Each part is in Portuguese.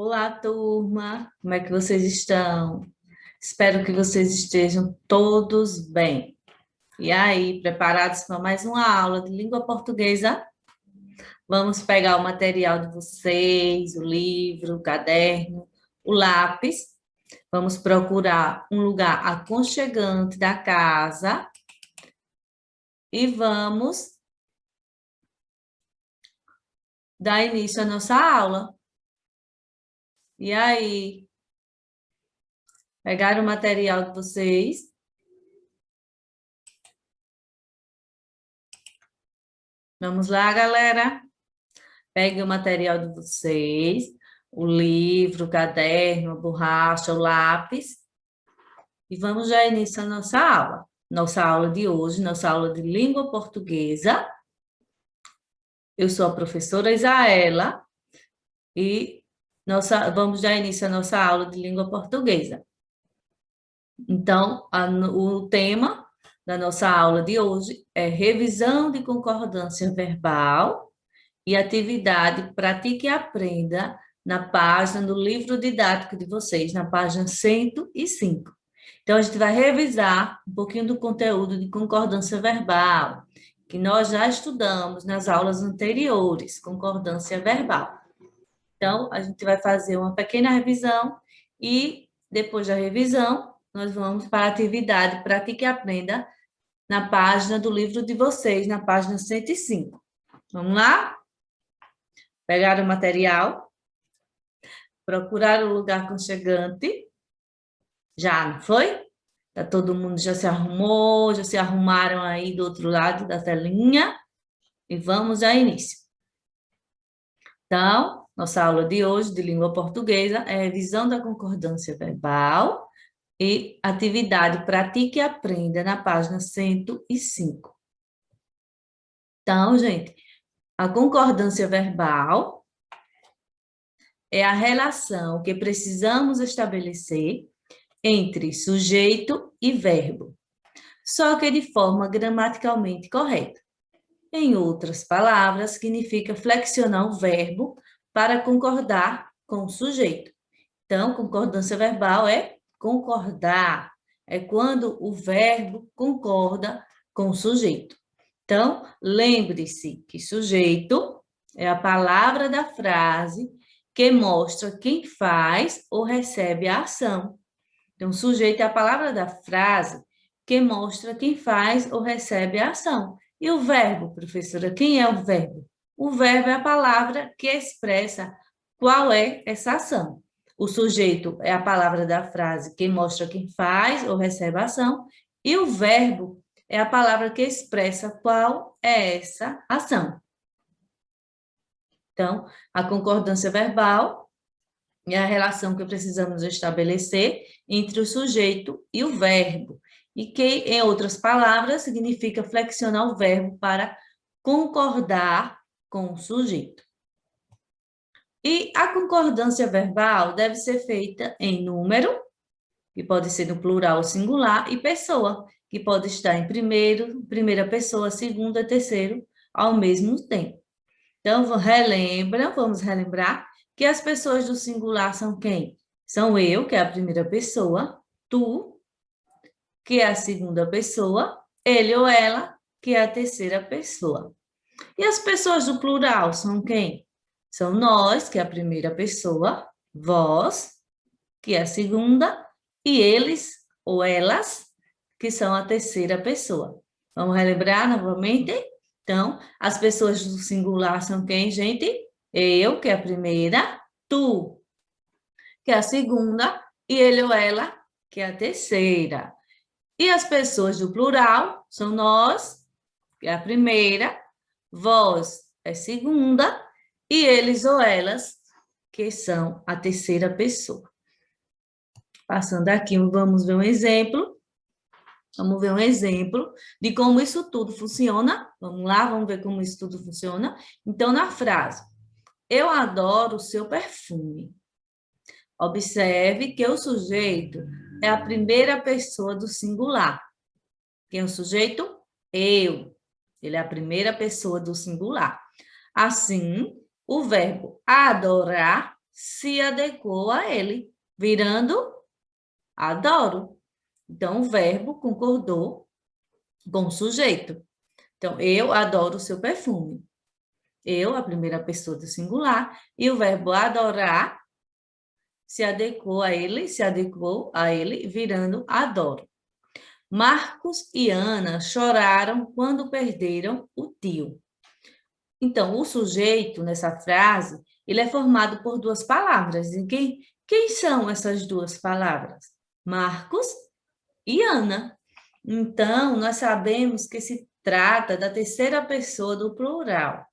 Olá, turma! Como é que vocês estão? Espero que vocês estejam todos bem. E aí, preparados para mais uma aula de língua portuguesa? Vamos pegar o material de vocês, o livro, o caderno, o lápis. Vamos procurar um lugar aconchegante da casa e vamos dar início à nossa aula. E aí, pegaram o material de vocês? Vamos lá, galera? Pegue o material de vocês, o livro, o caderno, a borracha, o lápis, e vamos já iniciar a nossa aula. Nossa aula de hoje, nossa aula de língua portuguesa. Eu sou a professora Isaela e vamos já iniciar a nossa aula de língua portuguesa. Então, o tema da nossa aula de hoje é revisão de concordância verbal e atividade Pratique e Aprenda na página do livro didático de vocês, na página 105. Então, a gente vai revisar um pouquinho do conteúdo de concordância verbal, que nós já estudamos nas aulas anteriores, concordância verbal. Então, a gente vai fazer uma pequena revisão e, depois da revisão, nós vamos para a atividade Pratique e Aprenda na página do livro de vocês, na página 105. Vamos lá? Pegar o material, procurar o lugar aconchegante. Já, não foi? Tá, todo mundo já se arrumou, já se arrumaram aí do outro lado da telinha. E vamos ao início. Então, nossa aula de hoje de língua portuguesa é revisão da concordância verbal e atividade Pratique e Aprenda na página 105. Então, gente, a concordância verbal é a relação que precisamos estabelecer entre sujeito e verbo, só que de forma gramaticalmente correta. Em outras palavras, significa flexionar o verbo para concordar com o sujeito. Então, concordância verbal é concordar, é quando o verbo concorda com o sujeito. Então, lembre-se que sujeito é a palavra da frase que mostra quem faz ou recebe a ação. Então, sujeito é a palavra da frase que mostra quem faz ou recebe a ação. E o verbo, professora, quem é o verbo? O verbo é a palavra que expressa qual é essa ação. O sujeito é a palavra da frase que mostra quem faz ou recebe a ação. E o verbo é a palavra que expressa qual é essa ação. Então, a concordância verbal é a relação que precisamos estabelecer entre o sujeito e o verbo, e que, em outras palavras, significa flexionar o verbo para concordar com o sujeito. E a concordância verbal deve ser feita em número, que pode ser no plural ou singular, e pessoa, que pode estar em primeira pessoa, segunda, terceiro, ao mesmo tempo. Então, vamos relembrar que as pessoas do singular são quem? São eu, que é a primeira pessoa, tu, que é a segunda pessoa, ele ou ela, que é a terceira pessoa. E as pessoas do plural são quem? São nós, que é a primeira pessoa, vós, que é a segunda, e eles ou elas, que são a terceira pessoa. Vamos relembrar novamente? Então, as pessoas do singular são quem, gente? Eu, que é a primeira, tu, que é a segunda, e ele ou ela, que é a terceira. E as pessoas do plural são nós, que é a primeira, vós é a segunda, e eles ou elas, que são a terceira pessoa. Passando aqui, vamos ver um exemplo. Vamos ver um exemplo de como isso tudo funciona. Vamos lá, vamos ver como isso tudo funciona. Então, na frase, eu adoro o seu perfume. Observe que o sujeito é a primeira pessoa do singular. Quem é o sujeito? Eu. Ele é a primeira pessoa do singular. Assim, o verbo adorar se adequou a ele, virando adoro. Então, o verbo concordou com o sujeito. Então, eu adoro o seu perfume. Eu, a primeira pessoa do singular, e o verbo adorar se adequou a ele, virando adoro. Marcos e Ana choraram quando perderam o tio. Então, o sujeito, nessa frase, ele é formado por duas palavras. E quem são essas duas palavras? Marcos e Ana. Então, nós sabemos que se trata da terceira pessoa do plural,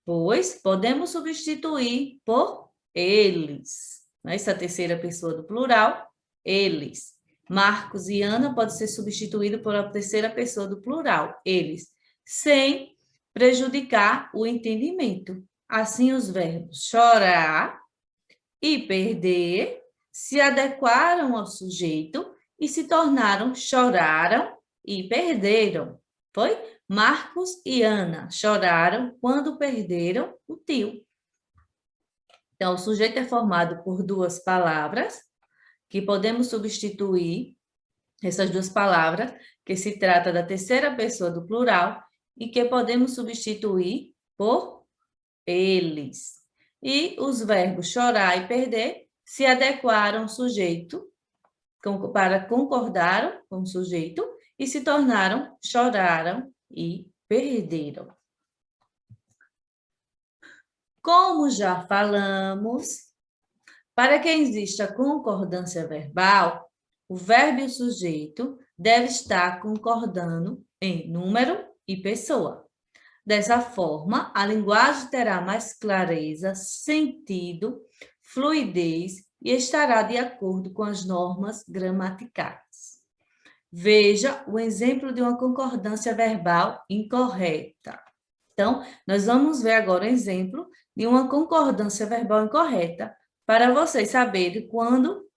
pois podemos substituir por eles. Essa terceira pessoa do plural, eles. Marcos e Ana pode ser substituído por a terceira pessoa do plural, eles, sem prejudicar o entendimento. Assim, os verbos chorar e perder se adequaram ao sujeito e se tornaram choraram e perderam. Foi? Marcos e Ana choraram quando perderam o tio. Então, o sujeito é formado por duas palavras que podemos substituir essas duas palavras, que se trata da terceira pessoa do plural e que podemos substituir por eles. E os verbos chorar e perder se adequaram ao sujeito para concordaram com o sujeito e se tornaram, choraram e perderam. Como já falamos, para que exista concordância verbal, o verbo e o sujeito devem estar concordando em número e pessoa. Dessa forma, a linguagem terá mais clareza, sentido, fluidez e estará de acordo com as normas gramaticais. Veja o exemplo de uma concordância verbal incorreta. Então, nós vamos ver agora o exemplo de uma concordância verbal incorreta, para vocês saberem quando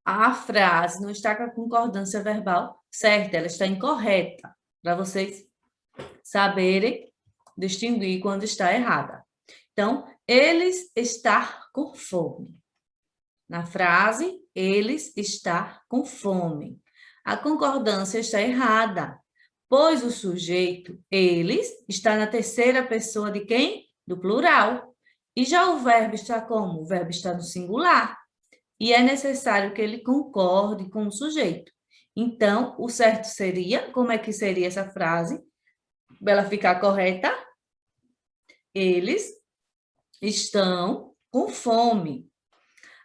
a frase não está com a concordância verbal certa, ela está incorreta, para vocês saberem distinguir quando está errada. Então, eles estar com fome. Na frase, eles estar com fome. A concordância está errada, pois o sujeito, eles, está na terceira pessoa de quem? Do plural. E já o verbo está como? O verbo está no singular. E é necessário que ele concorde com o sujeito. Então, o certo seria, como é que seria essa frase? Para ela ficar correta, eles estão com fome.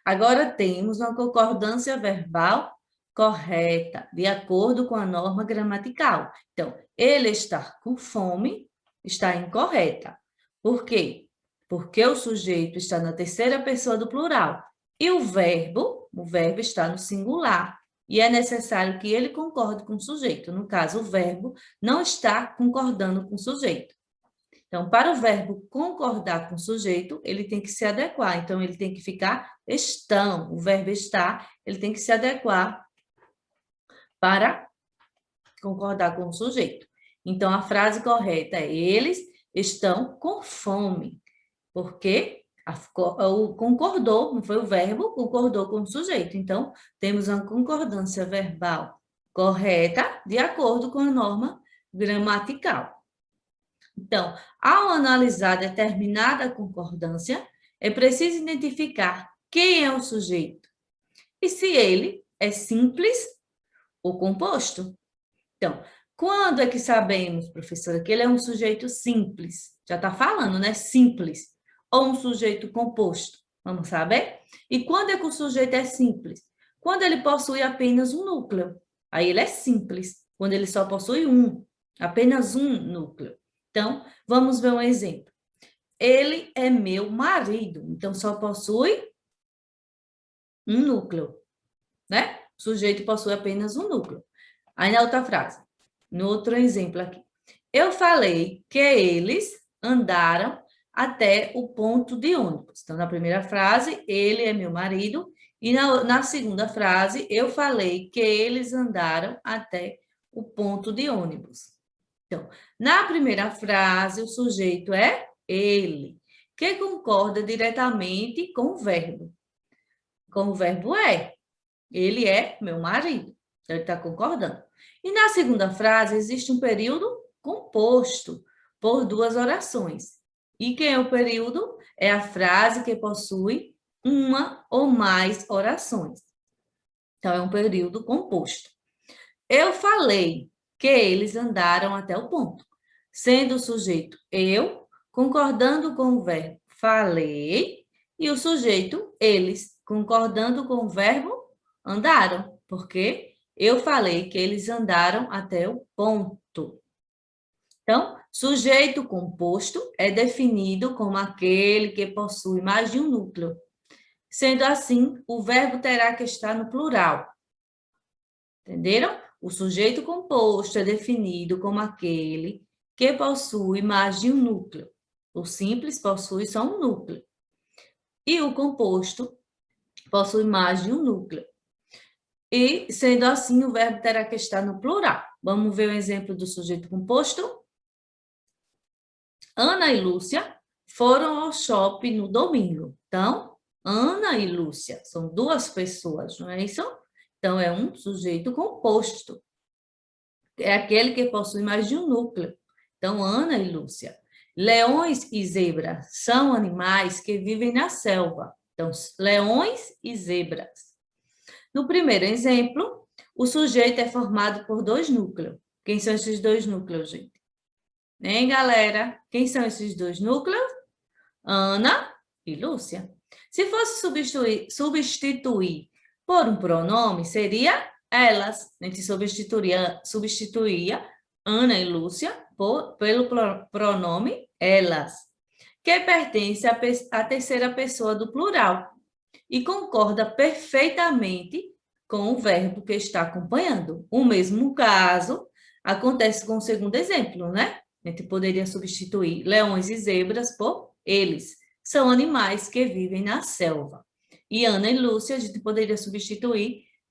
Agora temos uma concordância verbal correta, de acordo com a norma gramatical. Então, ele estar com fome está incorreta. Por quê? Porque o sujeito está na terceira pessoa do plural e o verbo está no singular. E é necessário que ele concorde com o sujeito. No caso, o verbo não está concordando com o sujeito. Então, para o verbo concordar com o sujeito, ele tem que se adequar. Então, ele tem que ficar estão. O verbo estar, ele tem que se adequar para concordar com o sujeito. Então, a frase correta é: eles estão com fome. Porque o concordou, não foi o verbo, concordou com o sujeito. Então, temos uma concordância verbal correta de acordo com a norma gramatical. Então, ao analisar determinada concordância, é preciso identificar quem é o sujeito e se ele é simples ou composto. Então, quando é que sabemos, professora, que ele é um sujeito simples? Já está falando, né? Simples. Ou um sujeito composto? Vamos saber? E quando é que o sujeito é simples? Quando ele possui apenas um núcleo. Aí ele é simples. Quando ele só possui apenas um núcleo. Então, vamos ver um exemplo. Ele é meu marido. Então, só possui um núcleo, né? O sujeito possui apenas um núcleo. Aí, na outra frase, no outro exemplo aqui. Eu falei que eles andaram até o ponto de ônibus. Então, na primeira frase, ele é meu marido. E na segunda frase, eu falei que eles andaram até o ponto de ônibus. Então, na primeira frase, o sujeito é ele. que concorda diretamente com o verbo. Com o verbo é. Ele é meu marido. Então, ele está concordando. E na segunda frase, existe um período composto por duas orações. E quem é o período? É a frase que possui uma ou mais orações. Então, é um período composto. Eu falei que eles andaram até o ponto, sendo o sujeito eu, concordando com o verbo falei, e o sujeito eles, concordando com o verbo andaram, porque eu falei que eles andaram até o ponto. Então, sujeito composto é definido como aquele que possui mais de um núcleo. Sendo assim, o verbo terá que estar no plural. Entenderam? O sujeito composto é definido como aquele que possui mais de um núcleo. O simples possui só um núcleo. E o composto possui mais de um núcleo. E, sendo assim, o verbo terá que estar no plural. Vamos ver o exemplo do sujeito composto? Ana e Lúcia foram ao shopping no domingo. Então, Ana e Lúcia são duas pessoas, não é isso? Então, é um sujeito composto. É aquele que possui mais de um núcleo. Então, Ana e Lúcia. Leões e zebras são animais que vivem na selva. Então, leões e zebras. No primeiro exemplo, o sujeito é formado por dois núcleos. Quem são esses dois núcleos, gente? Hein, galera? Quem são esses dois núcleos? Ana e Lúcia. Se fosse substituir por um pronome, seria elas. A gente substituía Ana e Lúcia pelo pronome elas, que pertence à terceira pessoa do plural e concorda perfeitamente com o verbo que está acompanhando. O mesmo caso acontece com o segundo exemplo, né? A gente poderia substituir leões e zebras por eles. São animais que vivem na selva. E Ana e Lúcia a gente poderia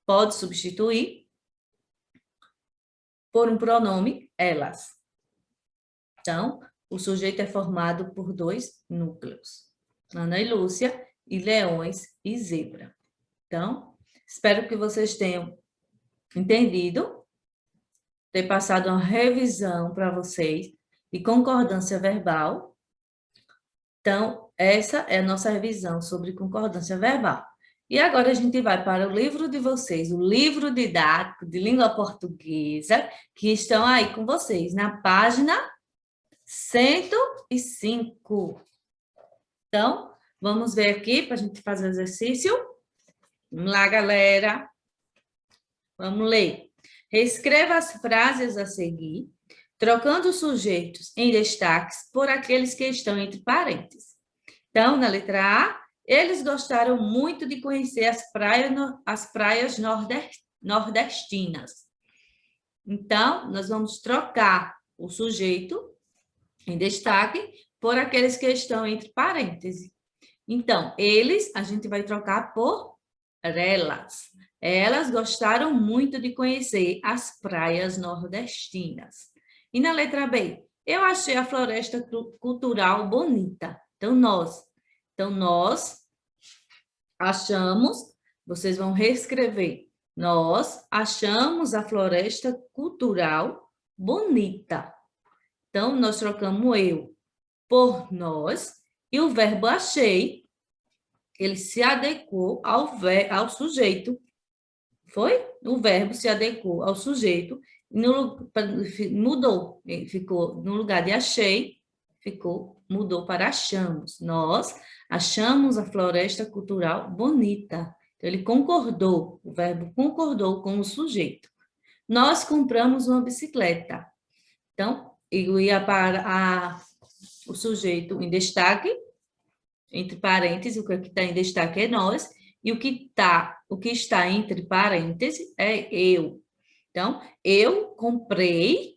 pode substituir por um pronome elas. Então, o sujeito é formado por dois núcleos. Ana e Lúcia e leões e zebra. Então, espero que vocês tenham entendido, ter passado uma revisão para vocês de concordância verbal. Então, essa é a nossa revisão sobre concordância verbal. E agora a gente vai para o livro de vocês, o livro didático de língua portuguesa, que estão aí com vocês, na página 105. Então, vamos ver aqui para a gente fazer o exercício. Vamos lá, galera. Vamos ler. Reescreva as frases a seguir, trocando os sujeitos em destaques por aqueles que estão entre parênteses. Então, na letra A, eles gostaram muito de conhecer as praias nordestinas. Então, nós vamos trocar o sujeito em destaque por aqueles que estão entre parênteses. Então, eles, a gente vai trocar por elas. Elas gostaram muito de conhecer as praias nordestinas. E na letra B, eu achei a floresta cultural bonita. Então, nós achamos, vocês vão reescrever. Nós achamos a floresta cultural bonita. Então, nós trocamos eu por nós e o verbo achei, ele se adequou ao sujeito. Foi? O verbo se adequou ao sujeito, mudou. Ficou no lugar de achei, mudou para achamos. Nós achamos a floresta cultural bonita. Então, ele concordou, o verbo concordou com o sujeito. Nós compramos uma bicicleta. Então, eu ia para o sujeito em destaque, entre parênteses, o que está em destaque é nós, e o que está entre parênteses é eu. Então, eu comprei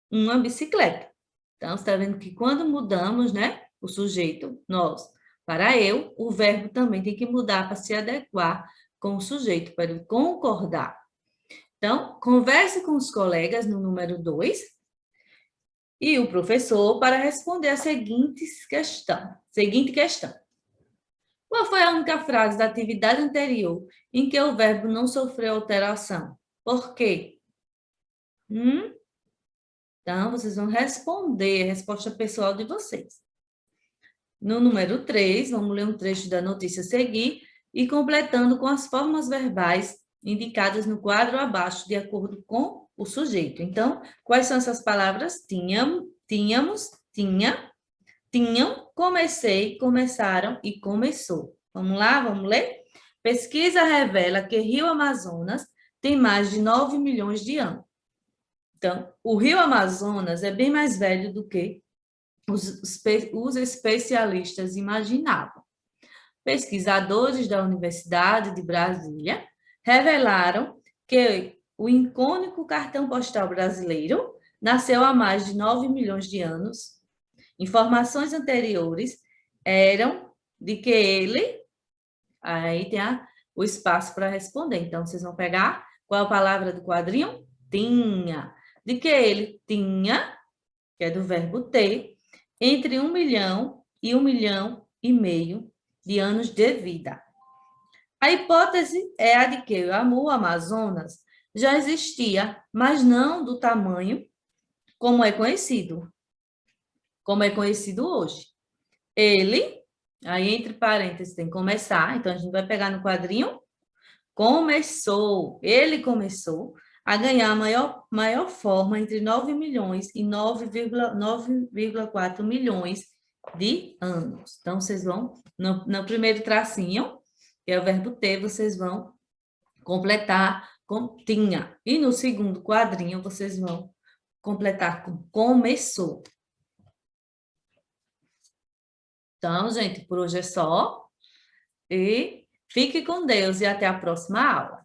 uma bicicleta. Então, você está vendo que quando mudamos, né, o sujeito, nós, para eu, o verbo também tem que mudar para se adequar com o sujeito, para ele concordar. Então, converse com os colegas no número 2 e o professor para responder a seguinte questão. Qual foi a única frase da atividade anterior em que o verbo não sofreu alteração? Por quê? Então, vocês vão responder a resposta pessoal de vocês. No número 3, vamos ler um trecho da notícia a seguir e completando com as formas verbais indicadas no quadro abaixo, de acordo com o sujeito. Então, quais são essas palavras? Tínhamos, tinham, comecei, começaram e começou. Vamos lá, vamos ler? Pesquisa revela que Rio Amazonas tem mais de 9 milhões de anos. Então, o Rio Amazonas é bem mais velho do que os especialistas imaginavam. Pesquisadores da Universidade de Brasília revelaram que o icônico cartão postal brasileiro nasceu há mais de 9 milhões de anos. Informações anteriores eram de que ele... Aí tem o espaço para responder. Então, vocês vão pegar qual a palavra do quadrinho? Tinha. De que ele tinha, que é do verbo ter, entre 1 milhão e 1 milhão e meio de anos de vida. A hipótese é a de que o Amazonas já existia, mas não do tamanho como é conhecido hoje. Ele, aí entre parênteses tem começar, então a gente vai pegar no quadrinho, ele começou a ganhar maior forma entre 9 milhões e 9,4 milhões de anos. Então, vocês vão, no primeiro tracinho, que é o verbo ter, vocês vão completar com tinha. E no segundo quadrinho, vocês vão completar com começou. Então, gente, por hoje é só. E fique com Deus e até a próxima aula.